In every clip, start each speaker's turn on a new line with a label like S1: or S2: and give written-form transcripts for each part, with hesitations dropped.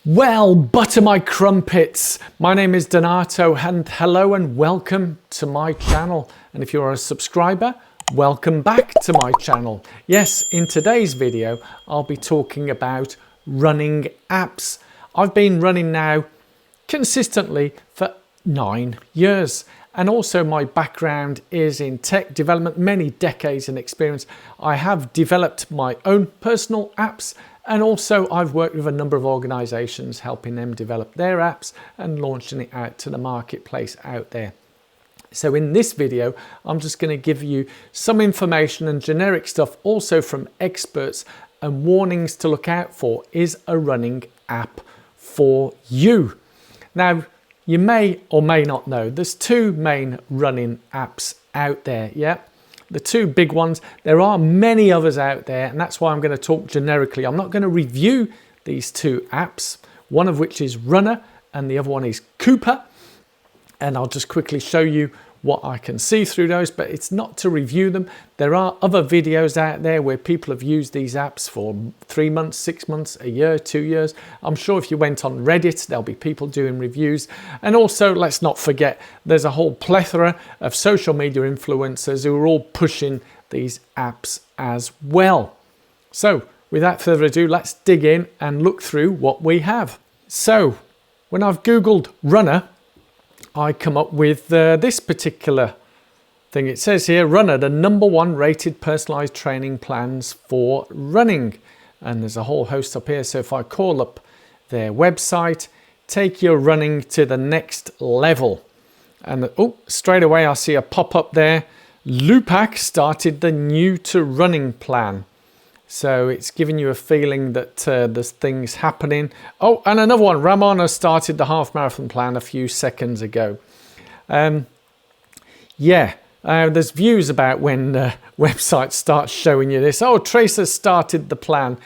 S1: Well, butter my crumpets. My name is Donato and hello and welcome to my channel. And if you're a subscriber, welcome back to my channel. Yes, in today's video, I'll be talking about running apps. I've been running now consistently for 9 years. And also my background is in tech development, many decades in experience. I have developed my own personal apps, and also I've worked with a number of organizations helping them develop their apps and launching it out to the marketplace out there. So in this video, I'm just going to give you some information and generic stuff also from experts and warnings to look out for. Is a running app for you? Now, you may or may not know there's two main running apps out there, yeah? The two big ones. There are many others out there, and that's why I'm going to talk generically. I'm not going to review these two apps, one of which is Runna and the other one is Coopah. And I'll just quickly show you what I can see through those, but it's not to review them. There are other videos out there where people have used these apps for 3 months, 6 months, a year, 2 years. I'm sure if you went on Reddit, there'll be people doing reviews. And also, let's not forget, there's a whole plethora of social media influencers who are all pushing these apps as well. So without further ado, let's dig in and look through what we have. So when I've Googled Runna, I come up with this particular thing. It says here, Runna, the #1 rated personalized training plans for running. And there's a whole host up here. So if I call up their website, take your running to the next level. And oh, straight away I see a pop up there. Coopah started the new to running plan. So it's giving you a feeling that there's things happening. Oh, and another one. Ramona started the half marathon plan a few seconds ago. There's views about when websites start showing you this. Oh, Tracer started the plan.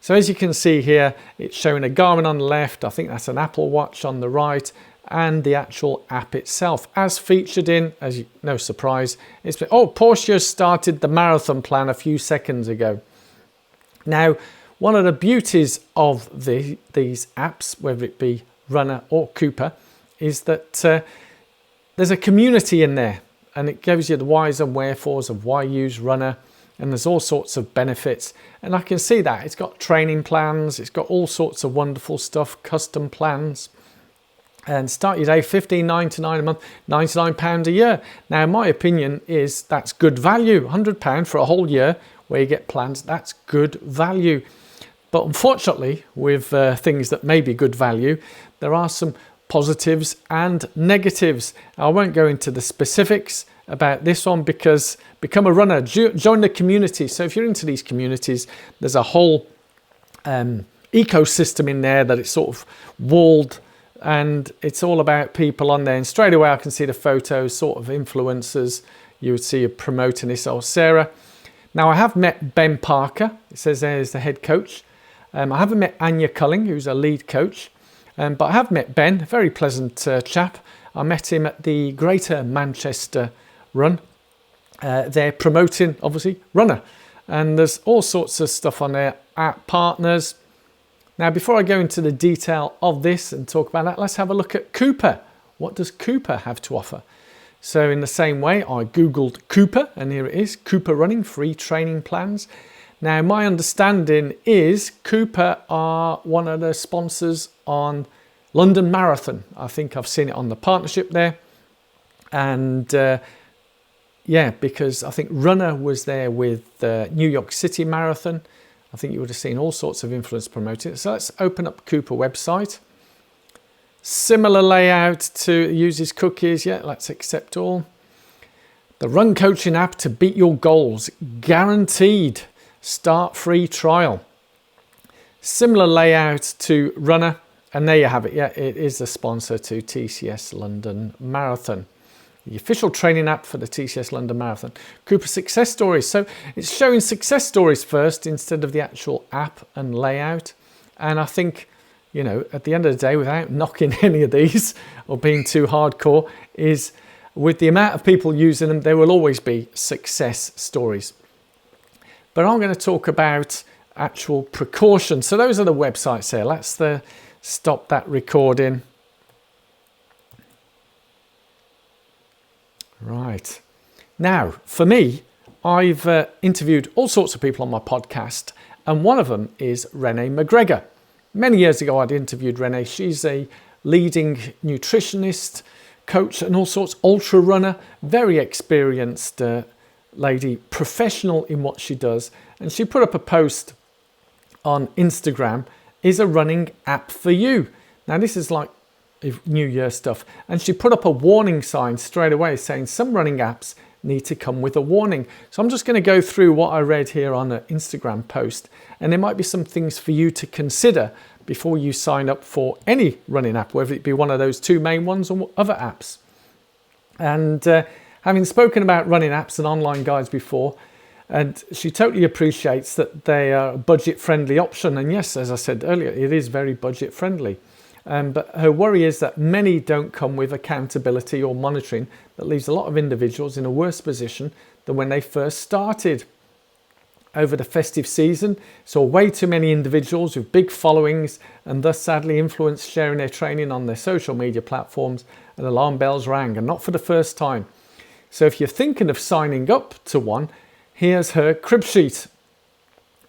S1: So as you can see here, it's showing a Garmin on the left. I think that's an Apple Watch on the right. And the actual app itself, as featured in, no surprise, it's been, Porsche started the marathon plan a few seconds ago. Now, one of the beauties of these apps, whether it be Runna or Coopah, is that there's a community in there, and it gives you the whys and wherefores of why use Runna, and there's all sorts of benefits. And I can see that it's got training plans, it's got all sorts of wonderful stuff, custom plans. And start your day $15.99 a month, £99 a year. Now, my opinion is that's good value. £100 for a whole year where you get plans, that's good value. But unfortunately, with things that may be good value, there are some positives and negatives. I won't go into the specifics about this one because become a runner, join the community. So if you're into these communities, there's a whole ecosystem in there that it's sort of walled, and it's all about people on there. And straight away I can see the photos, sort of influencers you would see promoting this. Oh, Sarah. Now I have met Ben Parker, it says there's the head coach. I haven't met Anya Culling, who's a lead coach, but I have met Ben, a very pleasant chap. I met him at the Greater Manchester Run. They're promoting, obviously, Runna. And there's all sorts of stuff on there, app partners. Now, before I go into the detail of this and talk about that, let's have a look at Coopah. What does Coopah have to offer? So in the same way, I Googled Coopah, and here it is, Coopah running, free training plans. Now, my understanding is Coopah are one of the sponsors on London Marathon. I think I've seen it on the partnership there. And because I think Runna was there with New York City Marathon. I think you would have seen all sorts of influencers promoting it. So let's open up Coopah website. Similar layout to uses cookies. Yeah, let's accept all. The run coaching app to beat your goals. Guaranteed. Start free trial. Similar layout to Runna. And there you have it. Yeah, it is the sponsor to TCS London Marathon. The official training app for the TCS London Marathon. Coopah success stories. So it's showing success stories first instead of the actual app and layout. And I think, you know, at the end of the day, without knocking any of these or being too hardcore, is with the amount of people using them, there will always be success stories. But I'm going to talk about actual precautions. So those are the websites there. That's the stop that recording. Right. Now, for me, I've interviewed all sorts of people on my podcast, and one of them is Renee McGregor. Many years ago, I'd interviewed Renee. She's a leading nutritionist, coach, and all sorts, ultra runner, very experienced lady, professional in what she does. And she put up a post on Instagram, is a running app for you? Now, this is like New Year stuff. And she put up a warning sign straight away saying some running apps need to come with a warning. So I'm just going to go through what I read here on an Instagram post, and there might be some things for you to consider before you sign up for any running app, whether it be one of those two main ones or other apps. And having spoken about running apps and online guides before, and she totally appreciates that they are a budget-friendly option. And yes, as I said earlier, it is very budget-friendly. But her worry is that many don't come with accountability or monitoring that leaves a lot of individuals in a worse position than when they first started. Over the festive season, saw way too many individuals with big followings and thus sadly influenced sharing their training on their social media platforms, and alarm bells rang, and not for the first time. So if you're thinking of signing up to one, here's her crib sheet.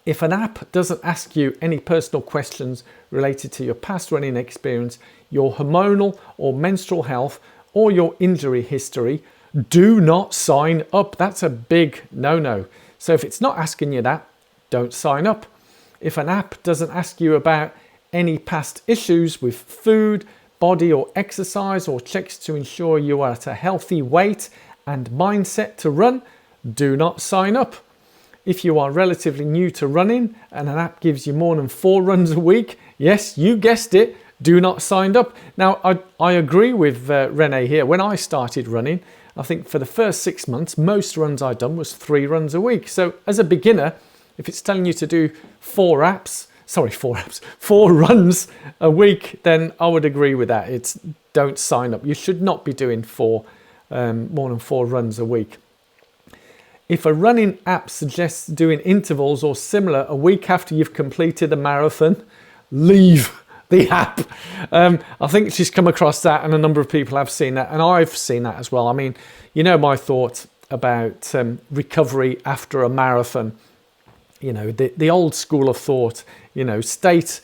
S1: If an app doesn't ask you any personal questions related to your past running experience, your hormonal or menstrual health, or your injury history, do not sign up. That's a big no-no. So if it's not asking you that, don't sign up. If an app doesn't ask you about any past issues with food, body or exercise, or checks to ensure you are at a healthy weight and mindset to run, do not sign up. If you are relatively new to running and an app gives you more than 4 runs a week, yes, you guessed it, do not sign up. Now, I agree with Renee here. When I started running, I think for the first 6 months, most runs I'd done was 3 runs a week. So as a beginner, if it's telling you to do 4 runs a week, then I would agree with that. It's don't sign up. You should not be doing more than 4 runs a week. If a running app suggests doing intervals or similar a week after you've completed a marathon, leave the app. I think she's come across that, and a number of people have seen that, and I've seen that as well. I mean, you know my thought about recovery after a marathon. You know, the old school of thought, you know, state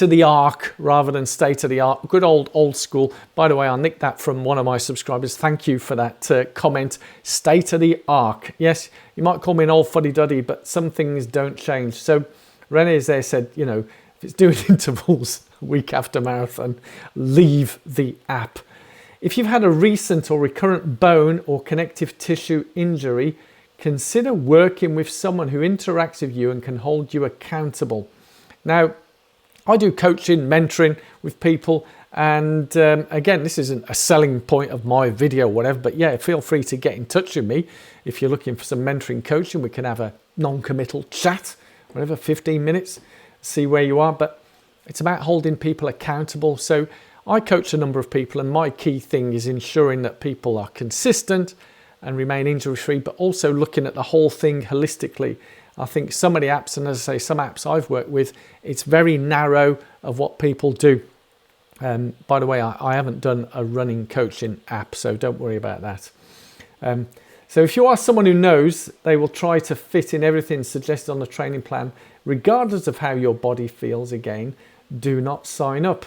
S1: of the arc rather than state of the art. Good old school. By the way, I nicked that from one of my subscribers. Thank you for that comment. State of the arc. Yes, you might call me an old fuddy-duddy, but some things don't change. So Renee's there said, you know, if it's doing intervals a week after marathon, leave the app. If you've had a recent or recurrent bone or connective tissue injury, consider working with someone who interacts with you and can hold you accountable. Now, I do coaching, mentoring with people, and again, this isn't a selling point of my video or whatever, but yeah, feel free to get in touch with me if you're looking for some mentoring coaching. We can have a non-committal chat, whatever, 15 minutes, see where you are, but it's about holding people accountable. So I coach a number of people, and my key thing is ensuring that people are consistent and remain injury-free, but also looking at the whole thing holistically. I think some of the apps, and as I say, some apps I've worked with, it's very narrow of what people do. By the way, I haven't done a running coaching app, so don't worry about that. So if you are someone who knows, they will try to fit in everything suggested on the training plan, regardless of how your body feels, again, do not sign up.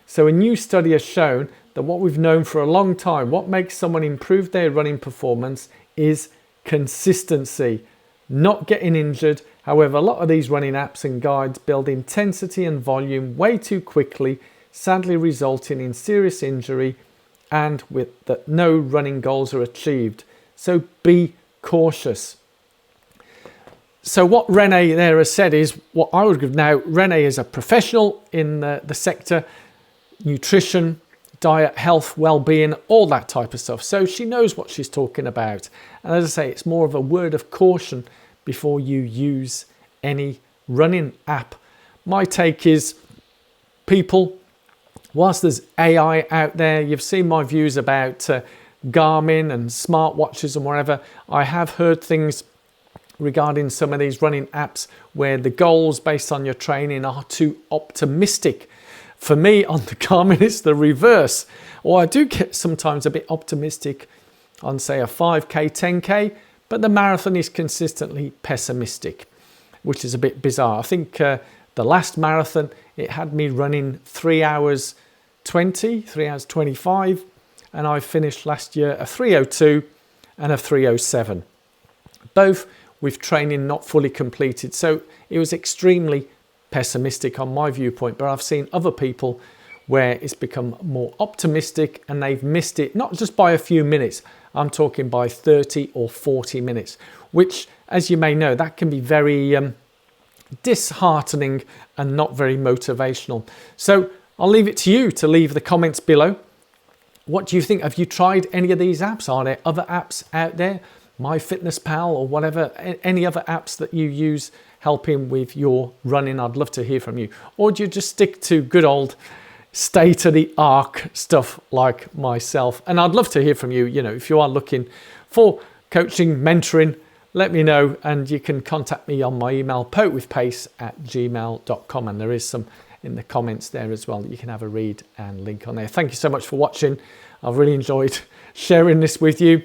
S1: So a new study has shown that what we've known for a long time, what makes someone improve their running performance is consistency. Not getting injured. However, a lot of these running apps and guides build intensity and volume way too quickly, sadly resulting in serious injury and with that no running goals are achieved. So be cautious. So what Renee there has said is what I would give. Now, Renee is a professional in the sector, nutrition, diet, health, well-being, all that type of stuff. So she knows what she's talking about. And as I say, it's more of a word of caution before you use any running app. My take is, people, whilst there's AI out there, you've seen my views about Garmin and smartwatches and whatever. I have heard things regarding some of these running apps where the goals based on your training are too optimistic. For me on the Garmin, it's the reverse. Or I do get sometimes a bit optimistic on, say, a 5K, 10K, but the marathon is consistently pessimistic, which is a bit bizarre. I think the last marathon, it had me running 3 hours 20, 3 hours 25, and I finished last year a 3:02 and a 3:07, both with training not fully completed. So it was extremely pessimistic on my viewpoint, but I've seen other people where it's become more optimistic and they've missed it, not just by a few minutes, I'm talking by 30 or 40 minutes, which, as you may know, that can be very disheartening and not very motivational. So I'll leave it to you to leave the comments below. What do you think? Have you tried any of these apps? Are there other apps out there? MyFitnessPal or whatever, any other apps that you use helping with your running? I'd love to hear from you. Or do you just stick to good old state-of-the-art stuff like myself? And I'd love to hear from you. You know, if you are looking for coaching, mentoring, let me know, and you can contact me on my email, potewithpace@gmail.com, and there is some in the comments there as well that you can have a read and link on there. Thank you so much for watching. I've really enjoyed sharing this with you,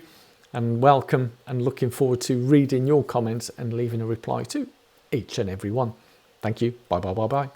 S1: and welcome, and looking forward to reading your comments and leaving a reply to each and every one. Thank you. Bye, bye, bye, bye.